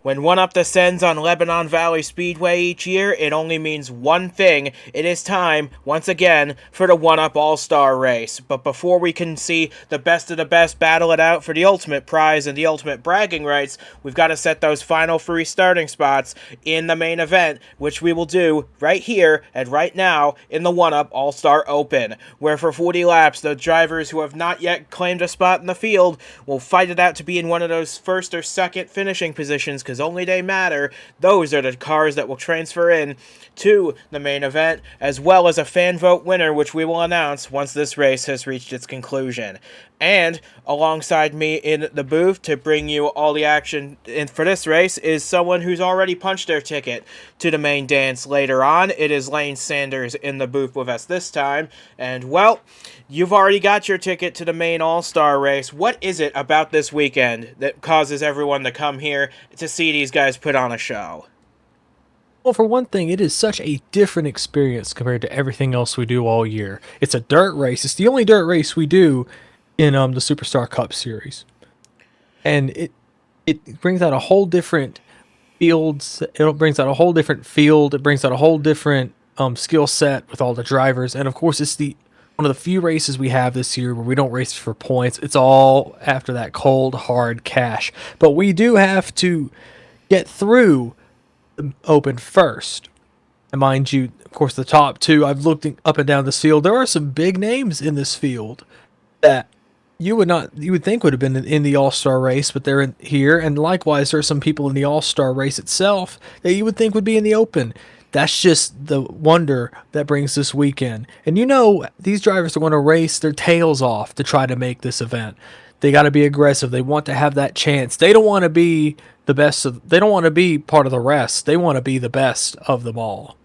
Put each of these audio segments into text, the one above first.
When One Up descends on Lebanon Valley Speedway each year, it only means one thing. It is time, once again, for the One Up All-Star Race. But before we can see the best of the best battle it out for the ultimate prize and the ultimate bragging rights, we've got to set those final 3 starting spots in the main event, which we will do right here and right now in the One Up All-Star Open, where for 40 laps, the drivers who have not yet claimed a spot in the field will fight it out to be in one of those first or second finishing positions, because only they matter. Those are the cars that will transfer in to the main event, as well as a fan vote winner, which we will announce once this race has reached its conclusion. And alongside me in the booth to bring you all the action for this race is someone who's already punched their ticket to the main dance later on. It is Lane Sanders in the booth with us this time. And, well, you've already got your ticket to the main All-Star race. What is it about this weekend that causes everyone to come here to see these guys put on a show? Well, for one thing, it is such a different experience compared to everything else we do all year. It's a dirt race. It's the only dirt race we do in the Superstar Cup Series. And it brings out a whole different fields. It brings out a whole different field. It brings out a whole different skill set with all the drivers. And, of course, it's one of the few races we have this year where we don't race for points. It's all after that cold, hard cash. But we do have to get through the Open first. And mind you, of course, the top 2, I've looked up and down this field. There are some big names in this field that you would think would have been in the All-Star race, but they're in here. And likewise, there are some people in the All-Star race itself that you would think would be in the Open. That's just the wonder that brings this weekend. And these drivers are going to race their tails off to try to make this event. They got to be aggressive. They want to have that chance. They don't want to be the best they don't want to be part of the rest. They want to be the best of them all.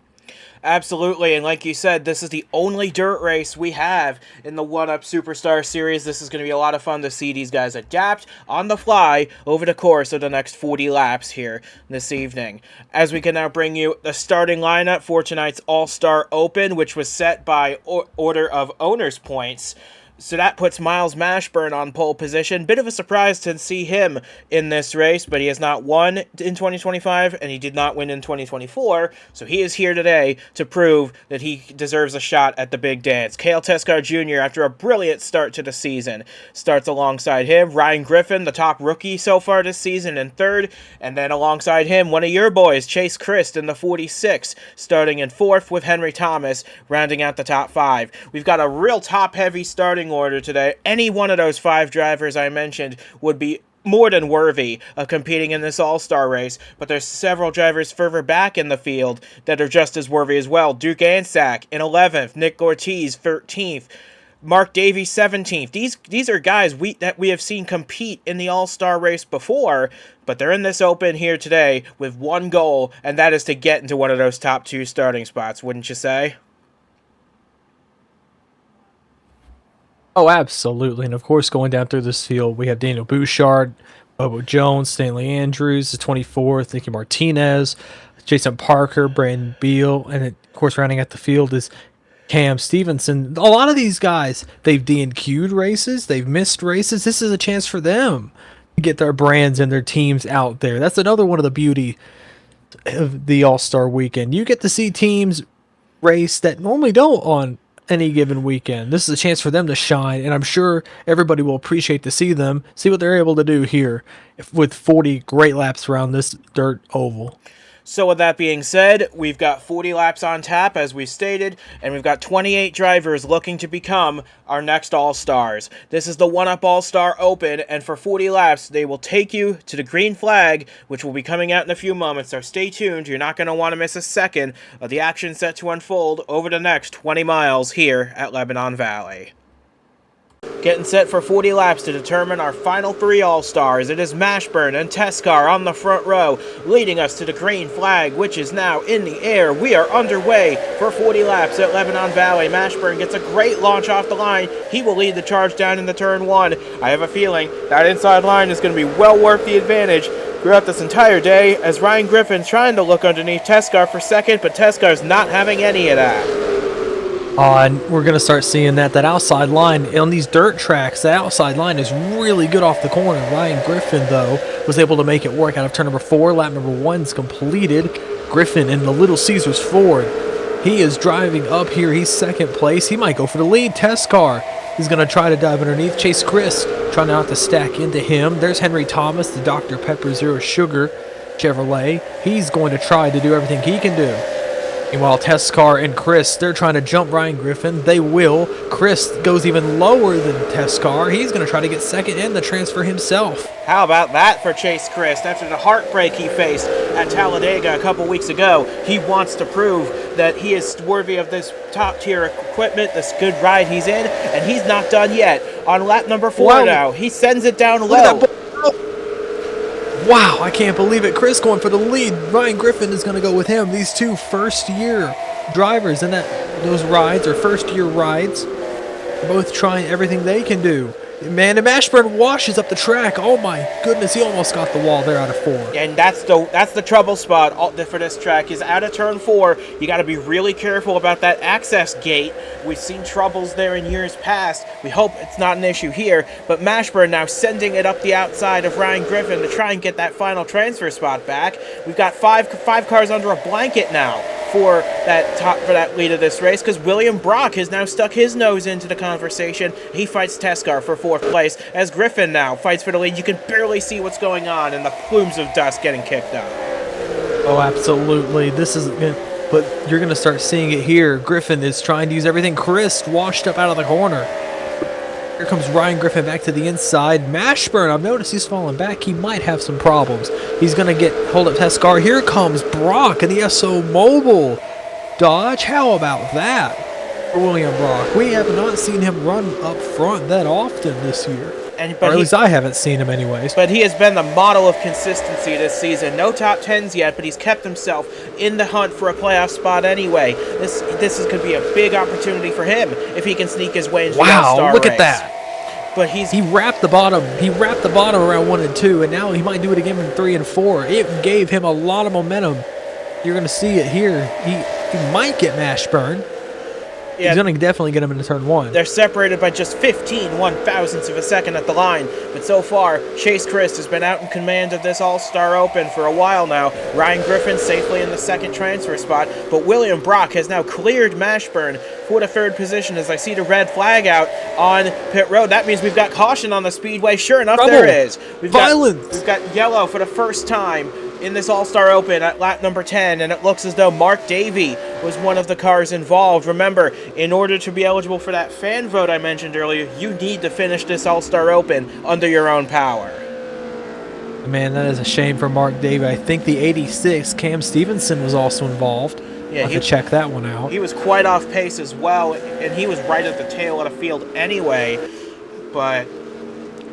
Absolutely, and like you said, this is the only dirt race we have in the One Up Superstar Series. This is going to be a lot of fun to see these guys adapt on the fly over the course of the next 40 laps here this evening. As we can now bring you the starting lineup for tonight's All-Star Open, which was set by order of owners' points. So that puts Miles Mashburn on pole position. Bit of a surprise to see him in this race, but he has not won in 2025, and he did not win in 2024, so he is here today to prove that he deserves a shot at the big dance. Cale Teskar Jr., after a brilliant start to the season, starts alongside him. Ryan Griffin, the top rookie so far this season, in third, and then alongside him, one of your boys, Chase Christ, in the 46, starting in fourth, with Henry Thomas rounding out the top 5. We've got a real top-heavy starting order today. Any one of those 5 drivers I mentioned would be more than worthy of competing in this All-Star race, but there's several drivers further back in the field that are just as worthy as well. Duke Ansack in 11th, Nick Ortiz 13th, Mark Davies 17th. These are guys that we have seen compete in the All-Star race before, but they're in this Open here today with one goal, and that is to get into one of those top 2 starting spots, wouldn't you say? Oh, absolutely. And of course, going down through this field, we have Daniel Bouchard, Bobo Jones, Stanley Andrews, the 24th, Nicky Martinez, Jason Parker, Brandon Beal, and of course, rounding out the field is Cam Stevenson. A lot of these guys, they've DNQ'd races, they've missed races. This is a chance for them to get their brands and their teams out there. That's another one of the beauty of the All-Star weekend. You get to see teams race that normally don't on any given weekend. This is a chance for them to shine, and I'm sure everybody will appreciate to see what they're able to do here with 40 great laps around this dirt oval. So with that being said, we've got 40 laps on tap, as we stated, and we've got 28 drivers looking to become our next All-Stars. This is the One Up All-Star Open, and for 40 laps, they will take you to the green flag, which will be coming out in a few moments, so stay tuned. You're not going to want to miss a second of the action set to unfold over the next 20 miles here at Lebanon Valley. Getting set for 40 laps to determine our final 3 All-Stars. It is Mashburn and Teskar on the front row, leading us to the green flag, which is now in the air. We are underway for 40 laps at Lebanon Valley. Mashburn gets a great launch off the line. He will lead the charge down into turn 1. I have a feeling that inside line is going to be well worth the advantage throughout this entire day, as Ryan Griffin's trying to look underneath Teskar for second, but Teskar's not having any of that. And we're going to start seeing that outside line on these dirt tracks. That outside line is really good off the corner. Ryan Griffin, though, was able to make it work out of turn number 4. Lap number 1's completed. Griffin in the Little Caesars Ford. He is driving up here. He's second place. He might go for the lead. Test car. He's going to try to dive underneath. Chase Chris trying not to stack into him. There's Henry Thomas, the Dr. Pepper Zero Sugar Chevrolet. He's going to try to do everything he can do. Meanwhile, Teskar and Chris, they're trying to jump Ryan Griffin. They will. Chris goes even lower than Teskar. He's going to try to get second in the transfer himself. How about that for Chase Chris? After the heartbreak he faced at Talladega a couple weeks ago, he wants to prove that he is worthy of this top-tier equipment, this good ride he's in, and he's not done yet. On lap number 4 now, he sends it down low. Wow, I can't believe it. Chris going for the lead. Ryan Griffin is going to go with him. These two first-year drivers in those rides, or first-year rides, both trying everything they can do. Man, and Mashburn washes up the track. Oh my goodness, he almost got the wall there out of 4. And that's the trouble spot for this track is out of turn 4. You got to be really careful about that access gate. We've seen troubles there in years past. We hope it's not an issue here. But Mashburn now sending it up the outside of Ryan Griffin to try and get that final transfer spot back. We've got five cars under a blanket now for that lead of this race, because William Brock has now stuck his nose into the conversation. He fights Teskar for 4th place as Griffin now fights for the lead. You can barely see what's going on and the plumes of dust getting kicked up. Oh, absolutely. But you're going to start seeing it here. Griffin is trying to use everything. Chris washed up out of the corner. Here comes Ryan Griffin back to the inside. Mashburn, I've noticed he's falling back. He might have some problems. He's going to hold up Teskar. Here comes Brock in the SO Mobile Dodge. How about that for William Brock? We have not seen him run up front that often this year. Or at least I haven't seen him anyways. But he has been the model of consistency this season. No top 10s yet, but he's kept himself in the hunt for a playoff spot anyway. This could be a big opportunity for him if he can sneak his way into the All-Star race. Wow, look at that. But he wrapped the bottom. He wrapped the bottom around 1 and 2, and now he might do it again in 3 and 4. It gave him a lot of momentum. You're going to see it here. He might get Mashburn. Yeah, he's going to definitely get him into turn 1. They're separated by just 15 one-thousandths of a second at the line. But so far, Chase Chris has been out in command of this All-Star Open for a while now. Ryan Griffin safely in the second transfer spot. But William Brock has now cleared Mashburn for the 3rd position as I see the red flag out on pit road. That means we've got caution on the speedway. Sure enough, there is. We've got yellow for the first time in this All-Star Open at lap number 10, and it looks as though Mark Davey was one of the cars involved. Remember, in order to be eligible for that fan vote I mentioned earlier, you need to finish this All-Star Open under your own power. Man, that is a shame for Mark Davey. I think the 86, Cam Stevenson, was also involved. Yeah, I'll have to check that one out. He was quite off pace as well, and he was right at the tail of the field anyway, but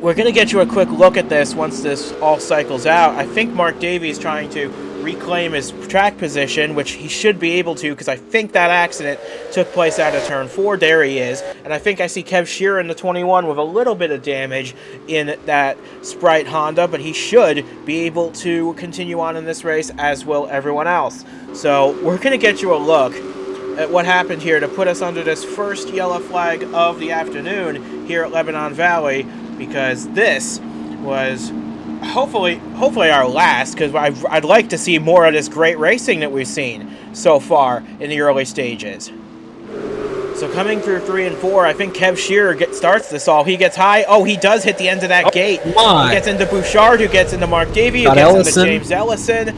we're going to get you a quick look at this once this all cycles out. I think Mark Davies trying to reclaim his track position, which he should be able to, because I think that accident took place out of turn 4. There he is. And I think I see Kev Shearer in the 21 with a little bit of damage in that Sprite Honda, but he should be able to continue on in this race, as will everyone else. So we're going to get you a look at what happened here to put us under this first yellow flag of the afternoon here at Lebanon Valley, because this was hopefully our last, because I'd like to see more of this great racing that we've seen so far in the early stages. So coming through 3 and 4, I think Kev Shearer starts this all. He gets high. Oh, he does hit the end of that gate. He gets into Bouchard, who gets into Mark Davey, who gets into James Ellison.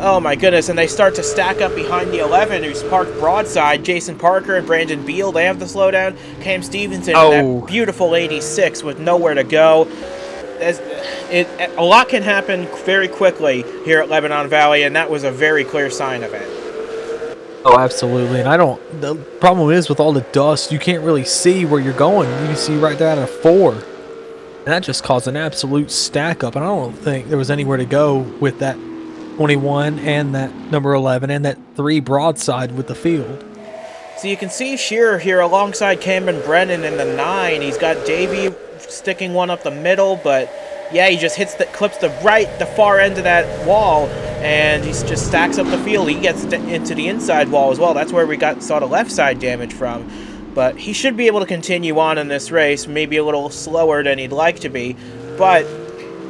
Oh my goodness, and they start to stack up behind the 11, who's parked broadside. Jason Parker and Brandon Beal, they have the slowdown. Cam Stevenson in that beautiful 86 with nowhere to go. A lot can happen very quickly here at Lebanon Valley, and that was a very clear sign of it. Oh, absolutely. And the problem is with all the dust, you can't really see where you're going. You can see right down at 4. And that just caused an absolute stack up. And I don't think there was anywhere to go with that 21 and that number 11 and that 3 broadside with the field. So you can see Shearer here alongside Cameron Brennan in the 9. He's got Davey sticking one up the middle, but yeah, he just clips the far end of that wall. and he just stacks up the field. He gets into the inside wall as well. That's where we saw the left side damage from. But he should be able to continue on in this race, maybe a little slower than he'd like to be. But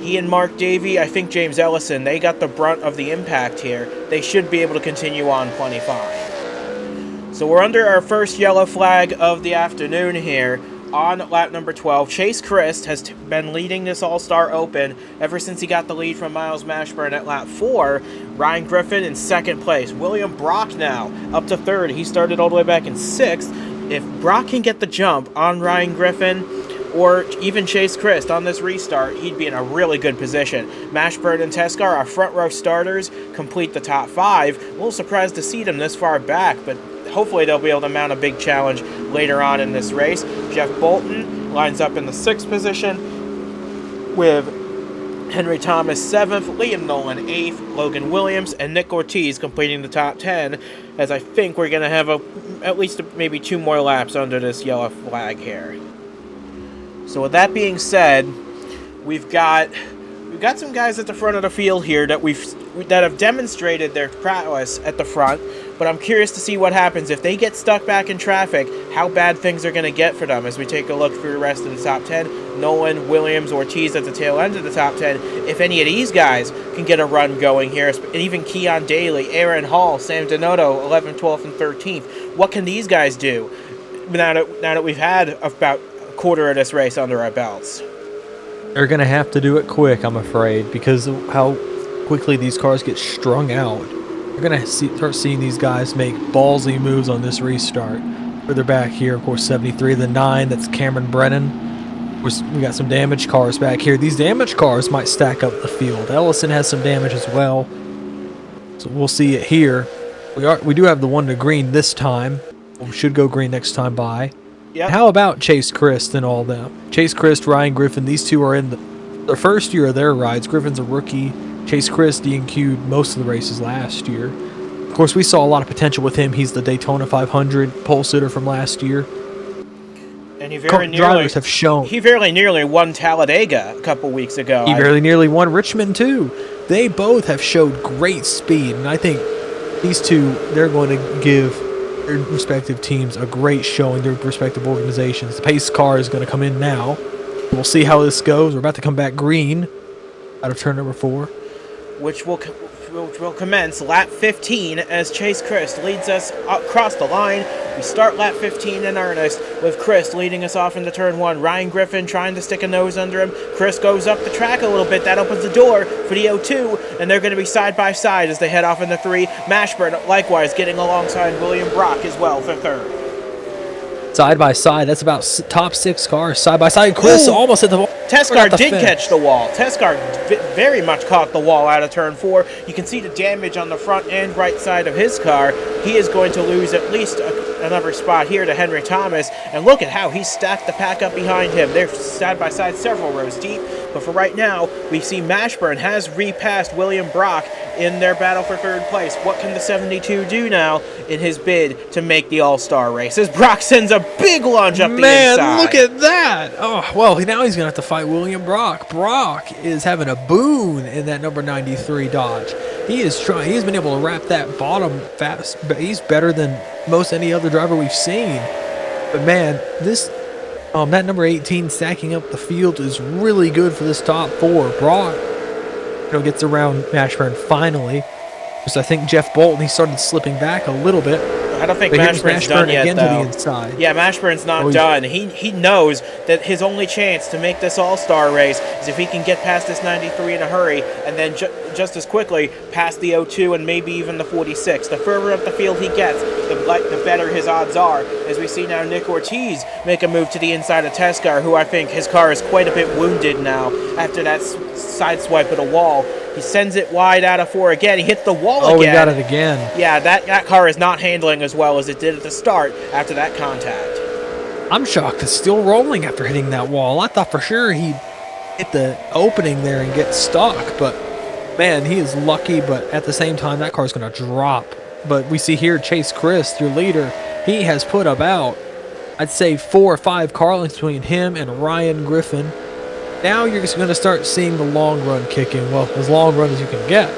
he and Mark Davey, I think James Ellison, they got the brunt of the impact here. They should be able to continue on plenty fine. So we're under our first yellow flag of the afternoon here. On lap number 12, Chase Christ has been leading this All-Star Open ever since he got the lead from Miles Mashburn at lap 4. Ryan Griffin in second place. William Brock now up to third. He started all the way back in 6th. If Brock can get the jump on Ryan Griffin or even Chase Christ on this restart, he'd be in a really good position. Mashburn and Teskar, our front row starters, complete the top 5. A little surprised to see them this far back, but hopefully they'll be able to mount a big challenge later on in this race. Jeff Bolton lines up in the 6th position with Henry Thomas 7th, Liam Nolan 8th, Logan Williams, and Nick Ortiz completing the top 10, as I think we're going to have at least maybe 2 more laps under this yellow flag here. So with that being said, we've got some guys at the front of the field here that have demonstrated their prowess at the front, but I'm curious to see what happens if they get stuck back in traffic, how bad things are going to get for them as we take a look through the rest of the top 10. Nolan, Williams, Ortiz at the tail end of the top 10. If any of these guys can get a run going here, and even Keon Daly, Aaron Hall, Sam Donato, 11th, 12th, and 13th, what can these guys do now that we've had about a quarter of this race under our belts? They're going to have to do it quick, I'm afraid, because of how quickly these cars get strung out. We're going to start seeing these guys make ballsy moves on this restart. Further back here, of course, 73, the 9, that's Cameron Brennan. Of course, we got some damaged cars back here. These damaged cars might stack up the field. Ellison has some damage as well, so we'll see it here. We do have the one to green this time. We should go green next time by. Yep. How about Chase Christ and all them? Chase Christ, Ryan Griffin, these two are in the first year of their rides. Griffin's a rookie. Chase Christ DNQ'd most of the races last year. Of course, we saw a lot of potential with him. He's the Daytona 500 pole sitter from last year. And drivers have shown. He very nearly won Talladega a couple weeks ago. He very nearly won Richmond, too. They both have showed great speed, and I think these two, they're going to give their respective teams a great showing, their respective organizations. The pace car is going to come in now. We'll see how this goes. We're about to come back green out of turn number 4. Which will commence lap 15 as Chase Christ leads us across the line. We start lap 15 in earnest with Christ leading us off into turn 1. Ryan Griffin trying to stick a nose under him. Christ goes up the track a little bit. That opens the door for the 0-2, and they're going to be side by side as they head off into 3. Mashburn likewise getting alongside William Brock as well for 3rd. Side by side, that's about top 6 cars. Side by side, Chris almost hit the wall. Teskar did catch the wall. Teskar very much caught the wall out of turn 4. You can see the damage on the front and right side of his car. He is going to lose at least another spot here to Henry Thomas. And look at how he stacked the pack up behind him. They're side by side several rows deep. But for right now, we see Mashburn has repassed William Brock in their battle for 3rd place. What can the 72 do now in his bid to make the All-Star race? As Brock sends a big lunge up the inside. Man, look at that! Oh, well, now he's going to have to fight William Brock. Brock is having a boon in that number 93 Dodge. He is trying. He's been able to wrap that bottom fast. But he's better than most any other driver we've seen. But man, this that number 18 stacking up the field is really good for this top 4. Brock, gets around Mashburn finally. Because I think Jeff Bolton, he started slipping back a little bit. I don't think Mashburn's done yet, though. To the inside. Yeah, Mashburn's not done. He knows that his only chance to make this All-Star race is if he can get past this 93 in a hurry and then just as quickly past the 02 and maybe even the 46. The further up the field he gets, the better his odds are. As we see now Nick Ortiz make a move to the inside of Teskar, who I think his car is quite a bit wounded now after that side swipe of the wall. He sends it wide out of 4 again. He hits the wall again. Oh, he got it again. Yeah, that car is not handling as well as it did at the start after that contact. I'm shocked it's still rolling after hitting that wall. I thought for sure he'd hit the opening there and get stuck, but man, he is lucky, but at the same time, that car's going to drop. But we see here Chase Christ, your leader, he has put about, I'd say, 4 or 5 car lengths between him and Ryan Griffin. Now you're just going to start seeing the long run kick in. Well, as long run as you can get.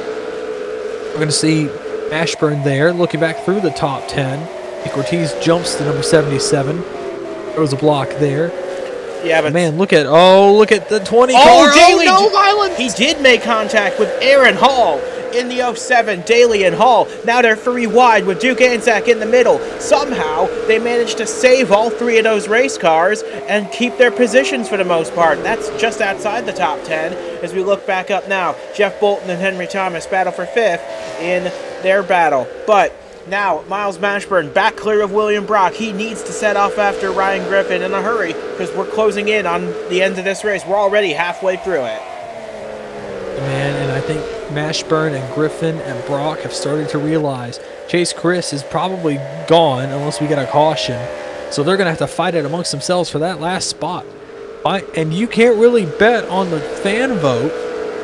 We're going to see Ashburn there, looking back through the top 10. Nick Ortiz jumps to number 77. There was a block there. Yeah, but man, look at the 20 car. Daly, no violence. He did make contact with Aaron Hall in the 07. Daly and Hall. Now they're 3 wide with Duke Anzac in the middle. Somehow they managed to save all 3 of those race cars and keep their positions for the most part. That's just outside the top 10. As we look back up now, Jeff Bolton and Henry Thomas battle for 5th in their battle. But now, Miles Mashburn back clear of William Brock. He needs to set off after Ryan Griffin in a hurry because we're closing in on the end of this race. We're already halfway through it. Man, and I think Mashburn and Griffin and Brock have started to realize Chase Chris is probably gone unless we get a caution. So they're going to have to fight it amongst themselves for that last spot. And you can't really bet on the fan vote,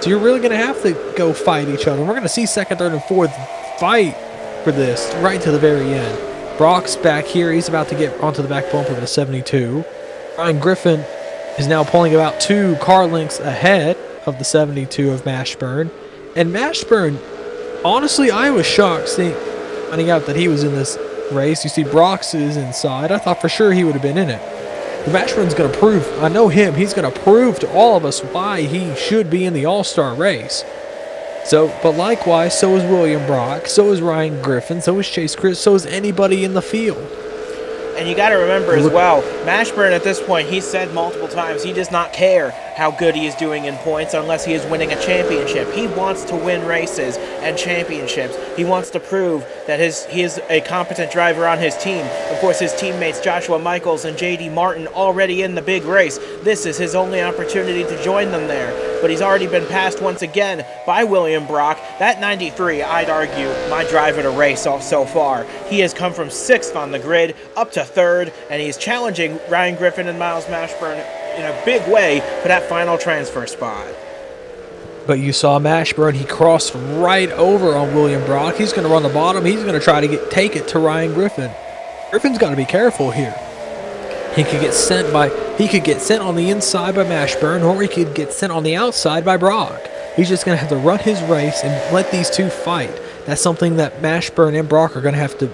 so you're really going to have to go fight each other. We're going to see 2nd, 3rd, and 4th fight for this right to the very end. Brock's back here. He's about to get onto the back bumper of the 72. Ryan Griffin is now pulling about 2 car lengths ahead of the 72 of Mashburn. And Mashburn, honestly, I was shocked finding out that he was in this race. You see Brock's is inside. I thought for sure he would have been in it. But Mashburn's going to prove, I know him, he's going to prove to all of us why he should be in the All-Star race. But likewise, so is William Brock, so is Ryan Griffin, so is Chase Chris, so is anybody in the field. And you got to remember as well, Mashburn at this point, he said multiple times, he does not care how good he is doing in points unless he is winning a championship. He wants to win races and championships. He wants to prove that he is a competent driver on his team. Of course, his teammates Joshua Michaels and J.D. Martin already in the big race. This is his only opportunity to join them there. But he's already been passed once again by William Brock. That 93, I'd argue, my driver to race so far. He has come from 6th on the grid up to 3rd, and he's challenging Ryan Griffin and Miles Mashburn in a big way for that final transfer spot. But you saw Mashburn, he crossed right over on William Brock. He's going to run the bottom. He's going to try to take it to Ryan Griffin. Griffin's got to be careful here. He could get sent on the inside by Mashburn, or he could get sent on the outside by Brock. He's just going to have to run his race and let these 2 fight. That's something that Mashburn and Brock are going to have to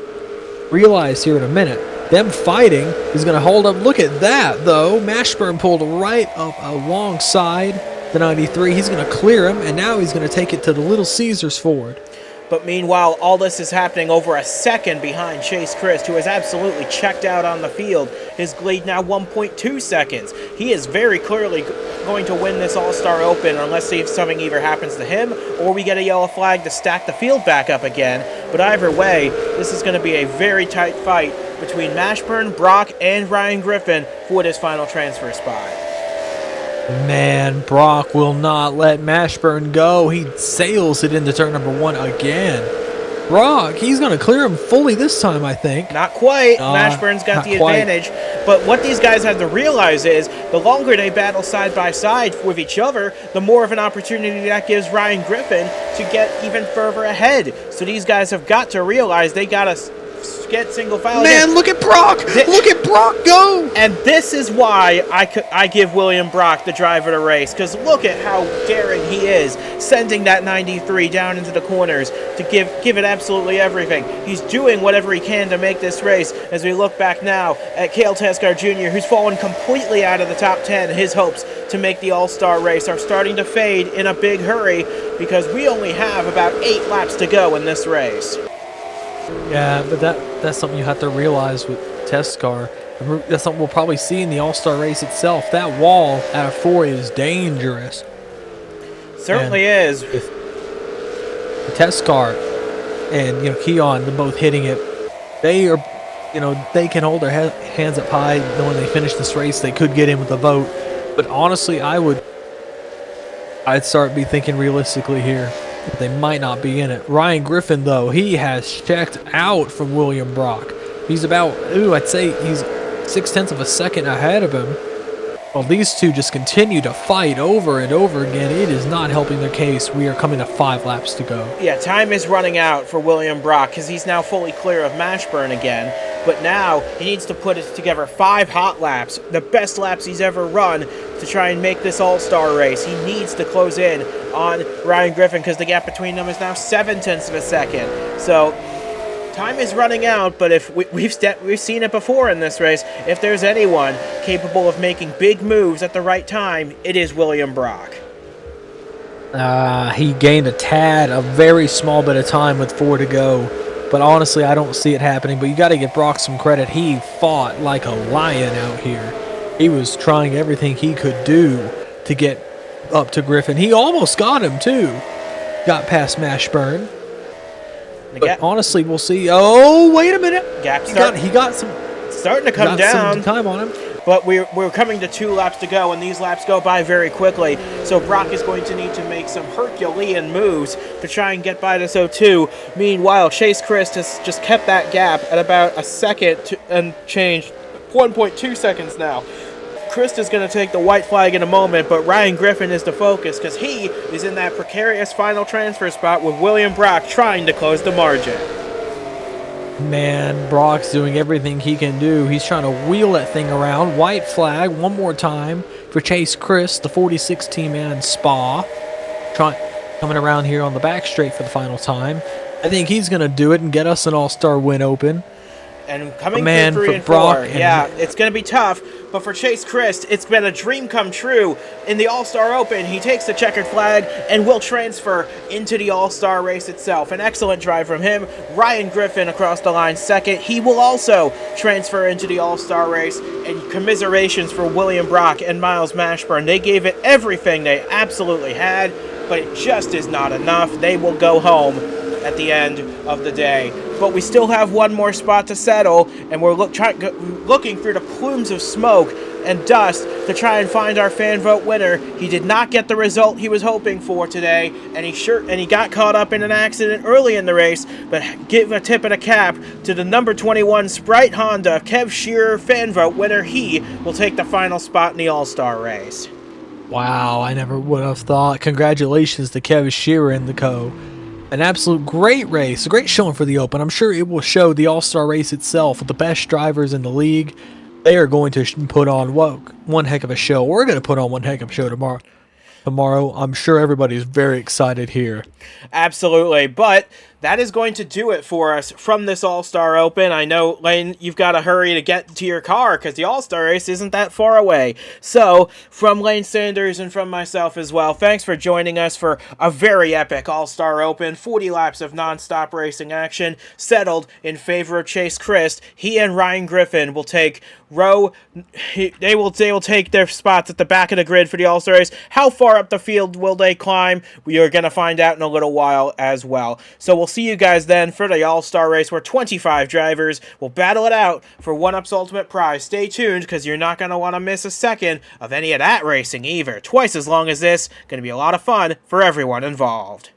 realize here in a minute. Them fighting is going to hold up. Look at that, though. Mashburn pulled right up alongside the 93. He's going to clear him, and now he's going to take it to the Little Caesars Ford. But meanwhile, all this is happening over a second behind Chase Christ, who has absolutely checked out on the field. His lead now 1.2 seconds. He is very clearly going to win this All-Star Open unless something either happens to him or we get a yellow flag to stack the field back up again. But either way, this is going to be a very tight fight between Mashburn, Brock, and Ryan Griffin for this final transfer spot. Man, Brock will not let Mashburn go. He sails it into turn number 1 again. Brock, he's going to clear him fully this time, I think. Not quite. Mashburn's got the advantage. But what these guys have to realize is the longer they battle side by side with each other, the more of an opportunity that gives Ryan Griffin to get even further ahead. So these guys have got to realize they got to get single file. Man, look at Brock! Look at Brock go! And this is why I give William Brock the driver to race, because look at how daring he is, sending that 93 down into the corners to give it absolutely everything. He's doing whatever he can to make this race. As we look back now at Cale Teskar Jr., who's fallen completely out of the top 10, his hopes to make the All-Star race are starting to fade in a big hurry because we only have about 8 laps to go in this race. Yeah, but that's something you have to realize with Teskar. That's something we'll probably see in the All-Star race itself. That wall out of 4 is dangerous. Certainly is. With Teskar and Keon, they're both hitting it. They are, they can hold their hands up high knowing they finish this race. They could get in with the vote. But honestly, I'd start be thinking realistically here. They might not be in it. Ryan Griffin, though, he has checked out from William Brock. He's about, I'd say he's 0.6 of a second ahead of him. Well, these two just continue to fight over and over again. It is not helping their case. We are coming to 5 laps to go. Yeah, time is running out for William Brock because he's now fully clear of Mashburn again. but now he needs to put it together 5 hot laps, the best laps he's ever run, to try and make this all-star race. He needs to close in on Ryan Griffin because the gap between them is now 0.7 of a second. So time is running out, but if we've seen it before in this race, if there's anyone capable of making big moves at the right time, it is William Brock. He gained a very small bit of time with 4 to go. But honestly, I don't see it happening. But you got to give Brock some credit. He fought like a lion out here. He was trying everything he could do to get up to Griffin. He almost got him, too. Got past Mashburn. But honestly, we'll see. Oh, wait a minute. He got some... Starting to come down. Some time on him. But we're coming to 2 laps to go, and these laps go by very quickly. So Brock is going to need to make some Herculean moves to try and get by this 02. Meanwhile, Chase Christ has just kept that gap at about a second and change, 1.2 seconds now. Christ is going to take the white flag in a moment, but Ryan Griffin is the focus because he is in that precarious final transfer spot with William Brock trying to close the margin. Man, Brock's doing everything he can do. He's trying to wheel that thing around. White flag one more time for Chase Christ, the 46 team in Spa. Coming around here on the back straight for the final time. I think he's going to do it and get us an all-star win open. And coming through 3 and 4, yeah, it's going to be tough. But for Chase Christ, it's been a dream come true. In the All-Star Open, he takes the checkered flag and will transfer into the All-Star race itself. An excellent drive from him. Ryan Griffin across the line second. He will also transfer into the All-Star race. And commiserations for William Brock and Miles Mashburn. They gave it everything they absolutely had, but it just is not enough. They will go home at the end of the day. But we still have one more spot to settle, and we're looking through the plumes of smoke and dust to try and find our fan vote winner. He did not get the result he was hoping for today, and he got caught up in an accident early in the race, but give a tip and a cap to the number 21 Sprite Honda Kev Shearer fan vote winner. He will take the final spot in the All-Star race. Wow, I never would have thought. Congratulations to Kev Shearer and the co. An absolute great race, a great showing for the Open. I'm sure it will show the All-Star race itself with the best drivers in the league. They are going to put on one heck of a show. We're going to put on one heck of a show tomorrow. I'm sure everybody's very excited here. Absolutely, but that is going to do it for us from this All-Star Open. I know, Lane, you've got to hurry to get to your car because the All-Star race isn't that far away. So, from Lane Sanders and from myself as well, thanks for joining us for a very epic All-Star Open. 40 laps of non-stop racing action settled in favor of Chase Christ. He and Ryan Griffin will take they will take their spots at the back of the grid for the All-Star race. How far up the field will they climb? We are going to find out in a little while as well. So we'll see you guys then for the All-Star race where 25 drivers will battle it out for 1UP's ultimate prize. Stay tuned because you're not going to want to miss a second of any of that racing either. Twice as long as this. Going to be a lot of fun for everyone involved.